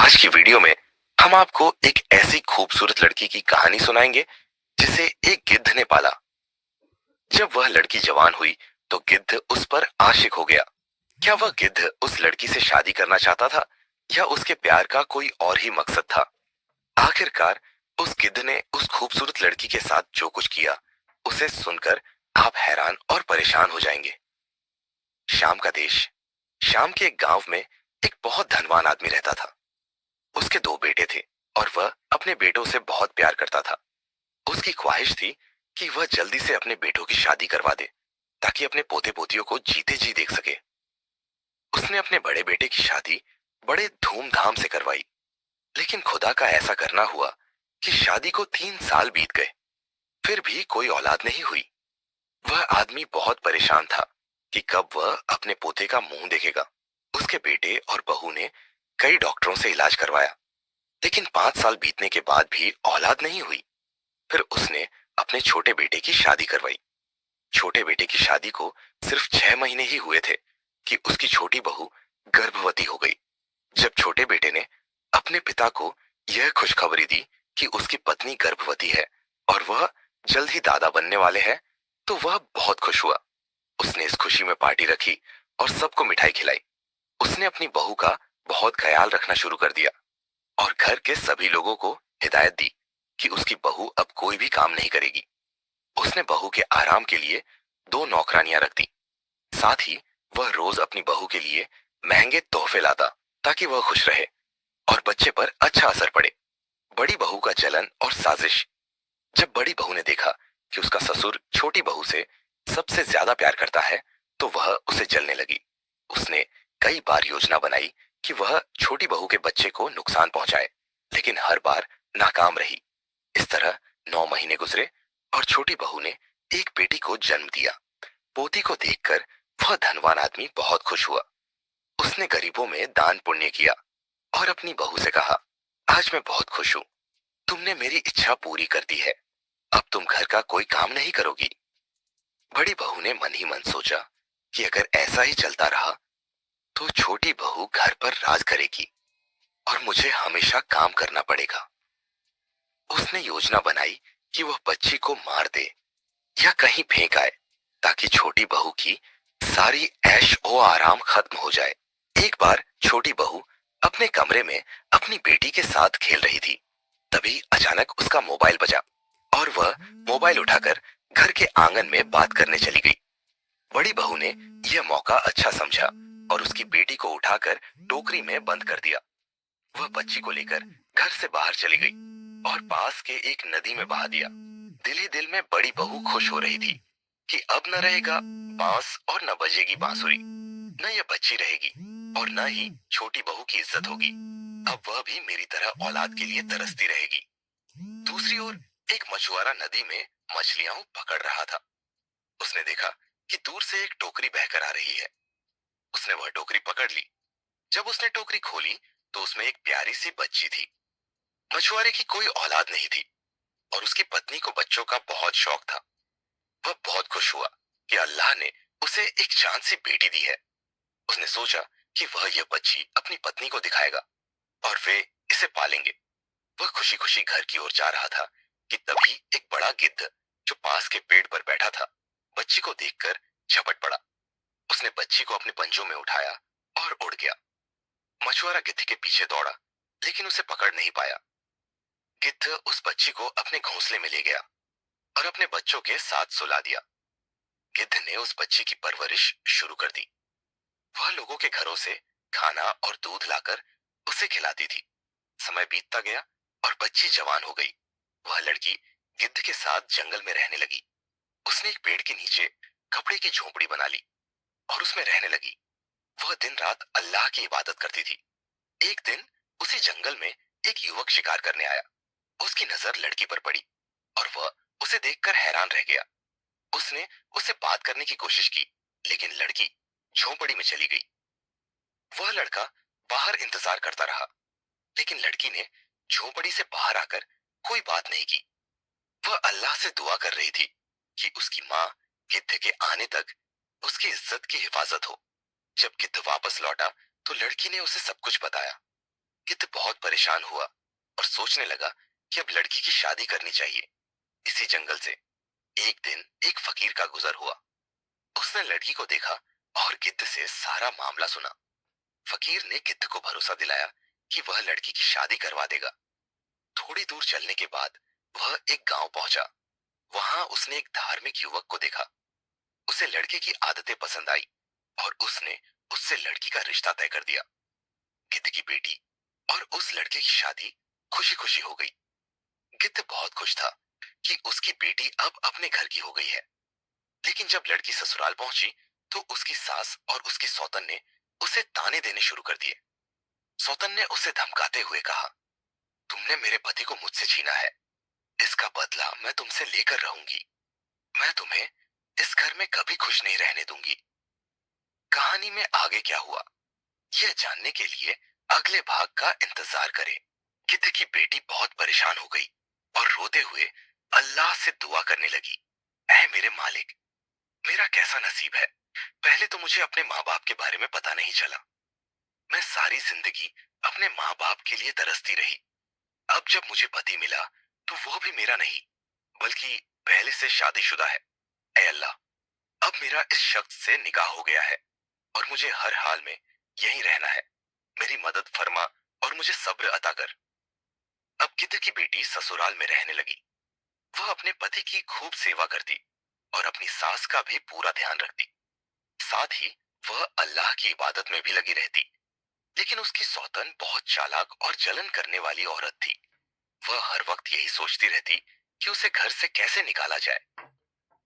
आज की वीडियो में हम आपको एक ऐसी खूबसूरत लड़की की कहानी सुनाएंगे जिसे एक गिद्ध ने पाला। जब वह लड़की जवान हुई तो गिद्ध उस पर आशिक हो गया। क्या वह गिद्ध उस लड़की से शादी करना चाहता था या उसके प्यार का कोई और ही मकसद था? आखिरकार उस गिद्ध ने उस खूबसूरत लड़की के साथ जो कुछ किया, उसे सुनकर आप हैरान और परेशान हो जाएंगे। शाम का देश। शाम के एक गांव में एक बहुत धनवान आदमी रहता था। उसके दो बेटे थे और वह अपने बेटों से बहुत प्यार करता था। उसकी ख्वाहिश थी कि वह जल्दी से अपने बेटों की शादी करवा दे ताकि अपने पोते पोतियों को जीते जी देख सके। उसने अपने बड़े बेटे की शादी बड़े धूमधाम से करवाई, लेकिन खुदा का ऐसा करना हुआ कि शादी को 3 साल बीत गए, फिर भी कोई औलाद नहीं हुई। वह आदमी बहुत परेशान था कि कब वह अपने पोते का मुंह देखेगा। उसके बेटे और बहू ने कई डॉक्टरों से इलाज करवाया, लेकिन 5 साल बीतने के बाद भी औलाद नहीं हुई। फिर उसने अपने छोटे बेटे की शादी करवाई। छोटे बेटे की शादी को सिर्फ 6 महीने ही हुए थे कि उसकी छोटी बहू गर्भवती हो गई। जब छोटे बेटे ने अपने पिता को यह खुशखबरी दी कि उसकी पत्नी गर्भवती है और वह जल्द ही दादा बनने वाले हैं, तो वह बहुत खुश हुआ। उसने इस खुशी में पार्टी रखी और सबको मिठाई खिलाई। उसने अपनी बहू का बहुत ख्याल रखना शुरू कर दिया और घर के सभी लोगों को हिदायत दी कि उसकी बहू अब कोई भी काम नहीं करेगी। उसने बहू के आराम के लिए 2 नौकरानियां रख दी। साथ ही वह रोज अपनी बहू के लिए महंगे तोहफे लाता ताकि वह खुश रहे और बच्चे पर अच्छा असर पड़े। बड़ी बहू का जलन और साजिश। जब बड़ी बहू ने देखा कि उसका ससुर छोटी बहू से सबसे ज्यादा प्यार करता है, तो वह उसे जलने लगी। उसने कई बार योजना बनाई कि वह छोटी बहू के बच्चे को नुकसान पहुंचाए, लेकिन हर बार नाकाम रही। इस तरह 9 महीने गुजरे और छोटी बहू ने एक बेटी को जन्म दिया। पोती को देखकर वह धनवान आदमी बहुत खुश हुआ। उसने गरीबों में दान पुण्य किया और अपनी बहू से कहा, आज मैं बहुत खुश हूँ, तुमने मेरी इच्छा पूरी कर दी है। अब तुम घर का कोई काम नहीं करोगी। बड़ी बहू ने मन ही मन सोचा कि अगर ऐसा ही चलता रहा तो छोटी बहू घर पर राज करेगी और मुझे हमेशा काम करना पड़ेगा। उसने योजना बनाई कि वह बच्ची को मार दे या कहीं फेंक आए ताकि छोटी बहू की सारी ऐश ओ आराम खत्म हो जाए। एक बार छोटी बहू अपने कमरे में अपनी बेटी के साथ खेल रही थी। तभी अचानक उसका मोबाइल बजा और वह मोबाइल उठाकर घर के आंगन में बात करने चली गई। बड़ी बहू ने यह मौका अच्छा समझा और उसकी बेटी को उठाकर टोकरी में बंद कर दिया। वह बच्ची को लेकर घर से बाहर चली गई और पास के एक नदी में बहा दिया। दिल ही दिल में बड़ी बहू खुश हो रही थी कि अब न रहेगा बांस और न बजेगी बांसुरी, न यह बच्ची रहेगी और न ही छोटी बहू की इज्जत होगी। अब वह भी मेरी तरह औलाद के लिए तरसती रहेगी। दूसरी ओर एक मछुआरा नदी में मछलियां पकड़ रहा था। उसने देखा कि दूर से एक टोकरी बहकर आ रही है। उसने वह टोकरी पकड़ ली। जब उसने टोकरी खोली तो उसमें एक प्यारी सी बच्ची थी। मछुआरे की कोई औलाद नहीं थी और उसकी पत्नी को बच्चों का बहुत शौक था। वह बहुत खुश हुआ कि अल्लाह ने उसे एक चांद सी बेटी दी है। उसने सोचा कि वह यह बच्ची अपनी पत्नी को दिखाएगा और वे इसे पालेंगे। वह खुशी खुशी घर की ओर जा रहा था कि तभी एक बड़ा गिद्ध जो पास के पेड़ पर बैठा था, बच्ची को देखकर झपट पड़ा। उसने बच्ची को अपने पंजों में उठाया और उड़ गया। मछुआरा गिद्ध के पीछे दौड़ा, लेकिन उसे पकड़ नहीं पाया। गिद्ध उस बच्ची को अपने घोंसले में ले गया और अपने बच्चों के साथ सुला दिया। गिद्ध ने उस बच्ची की परवरिश शुरू कर दी। वह लोगों के घरों से खाना और दूध लाकर उसे खिलाती थी। समय बीतता गया और बच्ची जवान हो गई। वह लड़की गिद्ध के साथ जंगल में रहने लगी। उसने एक पेड़ के नीचे कपड़े की झोपड़ी बना ली और उसमें रहने लगी। वह दिन रात अल्लाह की इबादत करती थी। एक दिन उसी जंगल में एक युवक शिकार करने आया। उसकी नजर लड़की पर पड़ी और वह उसे देखकर हैरान रह गया। उसने उसे बात करने की कोशिश की, लेकिन लड़की झोपड़ी में चली गई। वह लड़का बाहर इंतजार करता रहा, लेकिन लड़की ने झोपड़ी से बाहर आकर कोई बात नहीं की। वह अल्लाह से दुआ कर रही थी कि उसकी माँ गिद्ध के आने तक उसकी इज्जत की हिफाजत हो। जब गिद्ध वापस लौटा तो लड़की ने उसे सब कुछ बताया। गिद्ध बहुत परेशान हुआ और सोचने लगा कि अब लड़की की शादी करनी चाहिए। इसी जंगल से एक दिन एक फकीर का गुजर हुआ। उसने लड़की को देखा और गिद्ध से सारा मामला सुना। फकीर ने गिद्ध को भरोसा दिलाया कि वह लड़की की शादी करवा देगा। थोड़ी दूर चलने के बाद वह एक गांव पहुंचा। वहां उसने एक धार्मिक युवक को देखा। उसे लड़के की आदतें पसंद आई और उसने उससे लड़की का रिश्ता तय कर दिया। गिद्ध की बेटी और उस लड़के की शादी खुशी खुशी हो गई। गिद्ध बहुत खुश था कि उसकी बेटी अब अपने घर की हो गई है। लेकिन जब लड़की ससुराल पहुंची तो उसकी सास और उसकी सौतन ने उसे ताने देने शुरू कर दिए। सौतन ने उसे धमकाते हुए कहा, तुमने मेरे पति को मुझसे छीना है, इसका बदला मैं तुमसे लेकर रहूंगी। मैं तुम्हें इस घर में कभी खुश नहीं रहने दूंगी। कहानी में आगे क्या हुआ, यह जानने के लिए अगले भाग का इंतजार करें। गिद्ध की बेटी बहुत परेशान हो गई और रोते हुए अल्लाह से दुआ करने लगी, ऐ मेरे मालिक, मेरा कैसा नसीब है। पहले तो मुझे अपने माँ बाप के बारे में पता नहीं चला। मैं सारी जिंदगी अपने माँ बाप के लिए तरसती रही। अब जब मुझे पति मिला तो वो भी मेरा नहीं बल्कि पहले से शादीशुदा है। ऐ अल्लाह, अब मेरा इस शख्स से निकाह हो गया है और मुझे हर हाल में यहीं रहना है। मेरी मदद फरमा और मुझे सब्र अता कर। अब गिद्ध की बेटी ससुराल में रहने लगी। वह अपने पति की खूब सेवा करती और अपनी सास का भी पूरा ध्यान रखती। साथ ही वह अल्लाह की इबादत में भी लगी रहती। लेकिन उसकी सौतन बहुत चालाक और जलन करने वाली औरत थी। वह हर वक्त यही सोचती रहती कि उसे घर से कैसे निकाला जाए।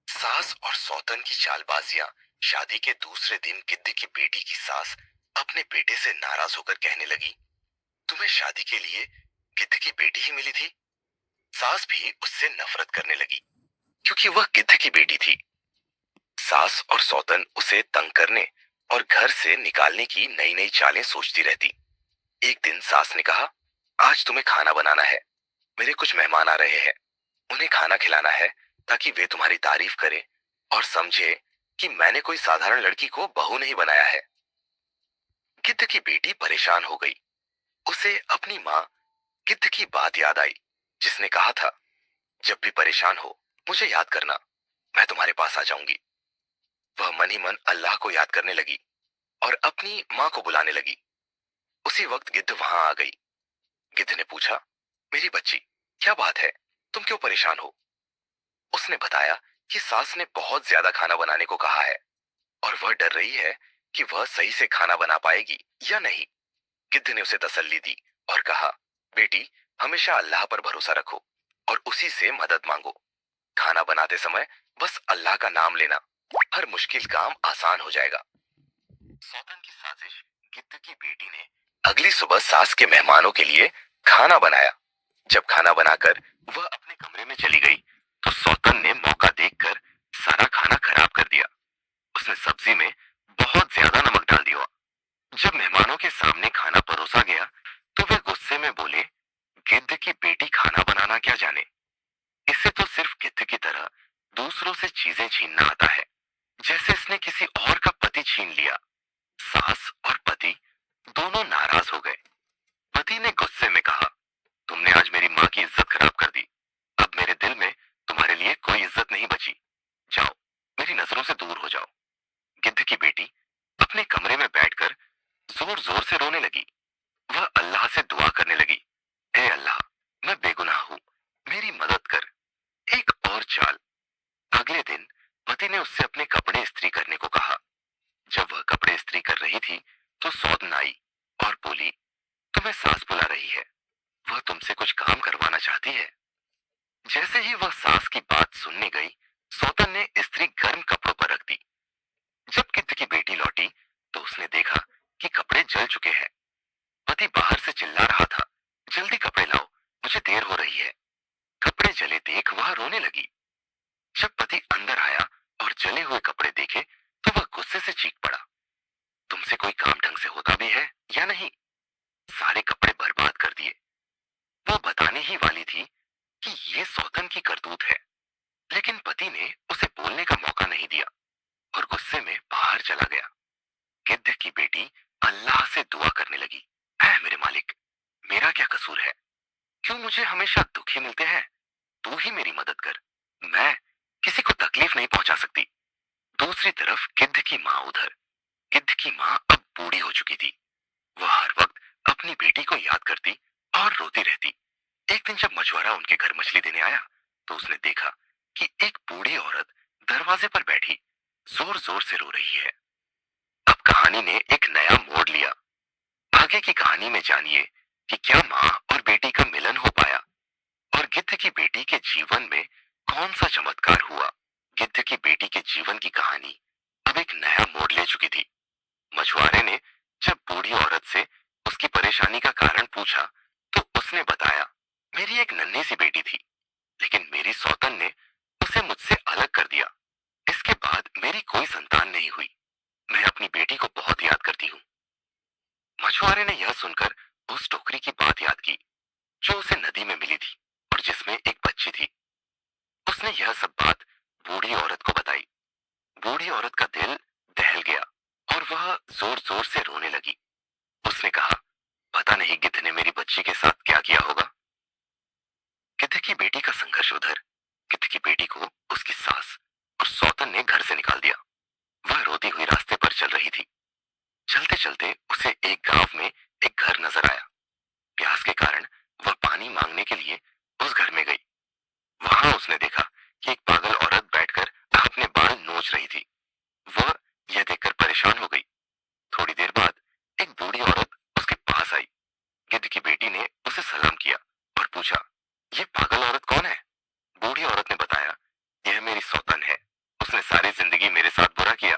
सास और सौतन की चालबाजियां। शादी के दूसरे दिन गिद्ध की बेटी की सास अपने बेटे से नाराज होकर कहने लगी, तुम्हें शादी के लिए गिद्ध की बेटी ही मिली थी। सास भी उससे नफरत करने लगी क्योंकि वह गिद्ध की बेटी थी। सास और सौतन उसे तंग करने और घर से निकालने की नई नई चालें सोचती रहती। एक दिन सास ने कहा, आज तुम्हें खाना बनाना है। मेरे कुछ मेहमान आ रहे हैं। उन्हें खाना खिलाना है ताकि वे तुम्हारी तारीफ करें और समझे कि मैंने कोई साधारण लड़की को बहू नहीं बनाया है। गिद्ध की बेटी परेशान हो गई। उसे अपनी माँ गिद्ध की बात याद आई जिसने कहा था, जब भी परेशान हो मुझे याद करना, मैं तुम्हारे पास आ जाऊंगी। वह मन ही मन अल्लाह को याद करने लगी और अपनी माँ को बुलाने लगी। उसी वक्त गिद्ध वहां आ गई। गिद्ध ने पूछा, मेरी बच्ची, क्या बात है, तुम क्यों परेशान हो। उसने बताया कि सास ने बहुत ज्यादा खाना बनाने को कहा है और वह डर रही है कि वह सही से खाना बना पाएगी या नहीं। गिद्ध ने उसे तसल्ली दी और कहा, बेटी, हमेशा अल्लाह पर भरोसा रखो और उसी से मदद मांगो। खाना बनाते समय बस अल्लाह का नाम लेना, हर मुश्किल काम आसान हो जाएगा। सौतन की साजिश। गिद्ध की बेटी ने अगली सुबह सास के मेहमानों के लिए खाना बनाया। जब खाना बनाकर वह अपने कमरे में चली गई तो सौतन ने मौका देखकर सारा खाना खराब कर दिया। उसने सब्जी में बहुत ज्यादा नमक डाल दिया। जब मेहमानों के सामने खाना परोसा गया तो वे गुस्से में बोले, गिद्ध की बेटी खाना बनाना क्या जाने, इसे तो सिर्फ गिद्ध की तरह दूसरों से चीजें छीनना आता है, जैसे इसने किसी और का पति छीन लिया। सास और पति दोनों नाराज हो गए। पति ने गुस्से में कहा, तुमने आज मेरी माँ की इज्जत खराब कर दी। अब मेरे दिल में तुम्हारे लिए कोई इज्जत नहीं बची। जाओ, मेरी नजरों से दूर हो जाओ। गिद्ध की बेटी अपने कमरे में बैठकर जोर जोर से रोने लगी। वह अल्लाह से दुआ करने लगी, हे अल्लाह, मैं बेगुनाह हूँ, मेरी मदद कर। एक और चाल। अगले दिन पति ने उससे अपने कपड़े इस्त्री करने को कहा। जब वह कपड़े इस्त्री कर रही थी तो सौतन आई और बोली, तुम्हें सास बुला रही है, वह तुमसे कुछ काम करवाना चाहती है। जैसे ही वह सास की बात सुनने गई, सौतन ने इस्त्री गर्म कपड़ों पर रख दी। जब गिद्ध की बेटी लौटी तो उसने देखा कि कपड़े जल चुके हैं। पति बाहर से चिल्ला रहा था, जल्दी कपड़े लाओ, मुझे देर हो रही है। कपड़े जले देख वह रोने लगी। जब पति अंदर आया और जले हुए कपड़े देखे तो वह गुस्से से चीख पड़ा, तुमसे कोई काम ढंग से होता भी है या नहीं, सारे कपड़े बर्बाद कर दिए। वो बताने ही वाली थी कि ये सौतन की करतूत है, लेकिन पति ने उसे बोलने का मौका नहीं दिया और गुस्से में बाहर चला गया। गिद्ध की बेटी अल्लाह से दुआ करने लगी, है मेरे मालिक, मुझे हमेशा दुखी मिलते हैं। तू ही मेरी मदद कर। मैं किसी को तकलीफ नहीं पहुंचा सकती। दूसरी तरफ गिद्ध की माँ उधर। गिद्ध की माँ अब बूढ़ी हो चुकी थी। वह हर वक्त अपनी बेटी को याद करती और रोती रहती। एक दिन जब मछुआरा उनके घर मछली देने आया तो उसने देखा कि एक बूढ़ी औरत दरवाजे पर बैठी जोर जोर से रो रही है। अब कहानी ने एक नया मोड़ लिया। आगे की कहानी में जानिए कि क्या माँ और बेटी का मिलन हो पाया और गिद्ध की बेटी के जीवन में कौन सा चमत्कार हुआ। गिद्ध की बेटी के जीवन की कहानी अब एक नया मोड़ ले चुकी थी। मछुआरे ने जब बूढ़ी औरत से उसकी परेशानी का कारण पूछा तो उसने बताया, मेरी एक नन्ही सी बेटी थी, लेकिन मेरी सौतन ने उसे मुझसे अलग कर दिया। इसके बाद मेरी कोई संतान नहीं हुई। मैं अपनी बेटी को बहुत याद करती हूँ। मछुआरे ने यह सुनकर उस टोकरी की बात याद की जो उसे नदी में मिली थी और जिसमें एक बच्ची थी। उसने यह सब बात बूढ़ी औरत को बताई। बूढ़ी औरत का दिल दहल गया और वह जोर जोर से रोने लगी। उसने कहा, पता नहीं गिद्ध ने मेरी बच्ची के साथ क्या किया होगा। गिद्ध की बेटी का संघर्ष उधर। गिद्ध की बेटी को उसकी सास और सौतन ने घर से निकाल दिया। वह रोती हुई रास्ते पर चल रही थी। चलते चलते उसे एक गांव में एक घर नजर आया। प्यास के कारण वह पानी मांगने के लिए उस घर में गई। वहां उसने देखा कि एक पागल औरत बैठकर अपने बाल नोच रही थी। वह यह देखकर परेशान हो गई। थोड़ी देर बाद एक बूढ़ी औरत उसके पास आई। गिद्ध की बेटी ने उसे सलाम किया और पूछा, यह पागल औरत कौन है। बूढ़ी औरत ने बताया, यह मेरी सौतन है। उसने सारी जिंदगी मेरे साथ बुरा किया।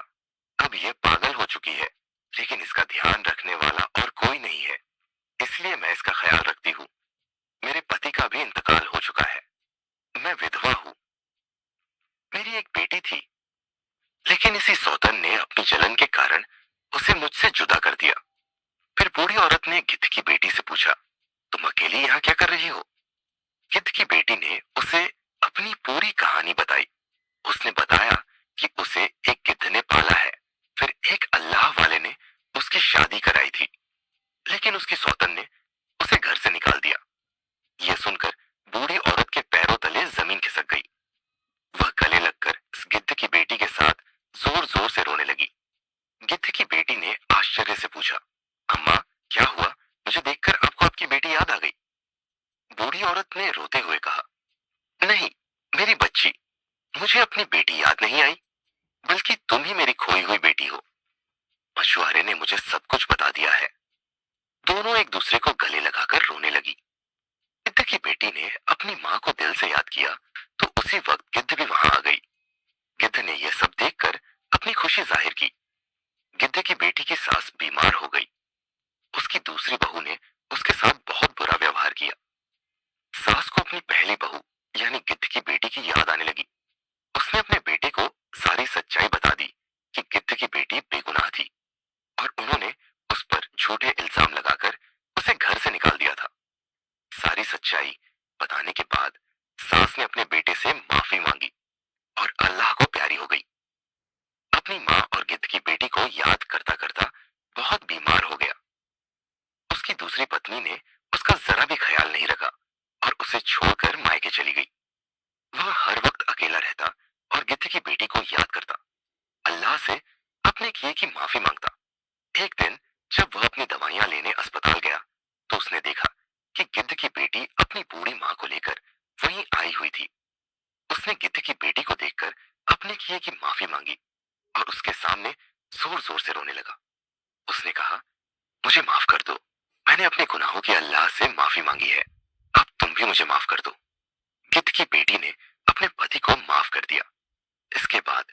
अब यह पागल हो चुकी है, लेकिन इसका ध्यान रखने वाला और कोई नहीं है, इसलिए मैं इसका ख्याल रखती हूँ। मेरे पति का भी इंतकाल हो चुका है। मैं विधवा हूँ। मेरी एक बेटी थी, लेकिन इसी सौतन ने अपनी जलन के कारण उसे मुझसे जुदा कर दिया। फिर बूढ़ी औरत ने गिद्ध की बेटी से पूछा, तुम अकेली यहाँ क्या कर रही हो। गिद्ध की बेटी ने उसे अपनी पूरी कहानी बताई। उसने बताया कि उसे एक गिद्ध ने पाला है। फिर एक अल्लाह वाले ने उसकी शादी कराई थी, लेकिन उसकी सौतन ने उसे घर से निकाल दिया। यह सुनकर बूढ़ी औरत के पैरों तले जमीन खिसक गई। वह गले लगकर इस गिद्ध की बेटी के साथ जोर जोर से रोने लगी। गिद्ध की बेटी ने आश्चर्य से पूछा, अम्मा क्या हुआ, मुझे देखकर आपको आपकी बेटी याद आ गई। बूढ़ी औरत ने रोते हुए कहा, नहीं, मेरी बच्ची, मुझे अपनी बेटी याद नहीं आई, बल्कि तुम ही मेरी खोई हुई बेटी हो। मछुआरे ने मुझे सब कुछ बता दिया है। दोनों एक दूसरे को गले लगाकर रोने लगी। गिद्ध की बेटी ने अपनी माँ को दिल से याद किया तो उसी वक्त गिद्ध भी वहां आ गई। गिद्ध ने यह सब देखकर अपनी खुशी जाहिर की। गिद्ध की बेटी की सास बीमार हो गई। उसकी दूसरी बहू ने उसके साथ बहुत बुरा व्यवहार किया। सास को अपनी पहली बहू यानी गिद्ध की बेटी की याद आने लगी। उसने अपने बेटे को सारी सच्चाई बता दी कि गिद्ध की बेटी बेगुनाह थी और उन्होंने उस पर झूठे इल्जाम लगाकर उसे घर से निकाल दिया था। सारी सच्चाई बताने के बाद सास ने अपने बेटे से माफी मांगी और अल्लाह को प्यारी हो गई। अपनी माँ और गिद्ध की बेटी को याद करता करता बहुत बीमार हो गया। उसकी दूसरी पत्नी ने उसका जरा भी ख्याल नहीं रखा और उसे छोड़कर मायके चली गई। वह हर वक्त अकेला रहता और गिद्ध की बेटी को याद करता, अल्लाह से अपने किए की माफी मांगता। एक दिन जब वह अपनी दवाइयां लेने अस्पताल गया तो उसने देखा कि गिद्ध की बेटी अपनी बूढ़ी माँ को लेकर वहीं आई हुई थी। उसने गिद्ध की बेटी को देखकर अपने किए की माफी मांगी और उसके सामने जोर जोर से रोने लगा। उसने कहा, मुझे माफ कर दो, मैंने अपने गुनाहों की अल्लाह से माफी मांगी है, अब तुम भी मुझे माफ कर दो। गिद्ध की बेटी ने अपने पति को माफ कर दिया। इसके बाद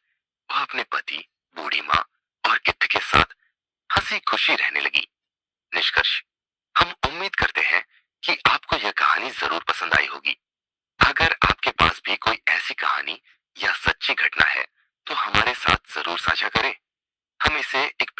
वह अपने पति, बूढ़ी माँ और गिद्ध के साथ हंसी खुशी रहने लगी। निष्कर्ष, हम उम्मीद करते हैं कि आपको यह कहानी जरूर पसंद आई होगी। अगर आपके पास भी कोई ऐसी कहानी या सच्ची घटना है तो हमारे साथ जरूर साझा करें। हम इसे एक